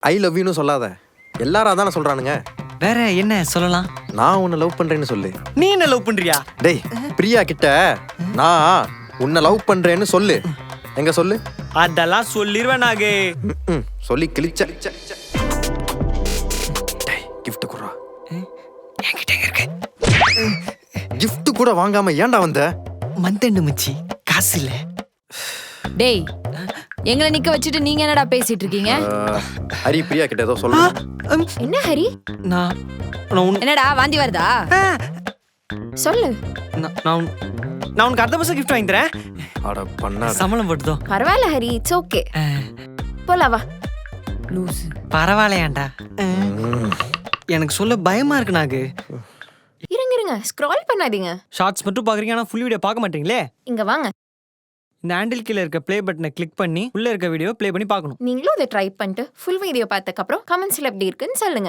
I love யூன்னு சொல்லாத. எல்லாரும் அதானே சொல்றானுங்க. வேற என்ன சொல்லலாம்? நான் உன்னை லவ் பண்றேன்னு சொல்லு. நீ என்ன லவ் பண்றியா? டேய் பிரியா கிட்ட நான் உன்னை லவ் பண்றேன்னு சொல்லு. எங்க சொல்லு. அதெல்லாம் சொல்லிடுவேன் நாகு. சொல்லி கிழிச்ச. டேய் gift குடுறா. என்கிட்ட இருக்கு. gift கூட வாங்காம ஏன்டா வந்த? மந்தண்டு மச்சி, காசு இல்ல. டேய் எங்களை நிக்க வச்சுட்டு நீங்க என்னடா பேசிட்டு இருக்கீங்க? ஹரி பிரியா கிட்ட ஏதோ சொல்லு. என்ன ஹரி? நான் என்னடா வாந்தி வருதா? சொல்லு. நான் உனக்கு அடுத்த மாசம் gift வாங்கி தரேன். அட பண்ணா. சம்பளம் போட்டுதோ. பரவாயில்ல ஹரி, இட்ஸ் ஓகே. போலாம் வா. லூஸ். பரவாயில்லையாண்டா. எனக்கு சொல்ல பயமா இருக்கு நாகு. இருங்க ஸ்க்ரால் பண்ணாதீங்க. ஷார்ட்ஸ் மட்டும் பாக்குறீங்க, ஆனா ஃபுல் வீடியோ பார்க்க மாட்டீங்களே. இங்க வாங்க. இந்த ஹேண்டில் கீழ இருக்க ப்ளே பட்டனை கிளிக் பண்ணி உள்ள இருக்க வீடியோ ப்ளே பண்ணி பார்க்கணும். நீங்களும் இதை ட்ரை பண்ணிட்டு ஃபுல் வீடியோ பார்த்ததுக்கு அப்புறம் கமெண்ட்ஸ்ல எப்படி இருக்குன்னு சொல்லுங்க.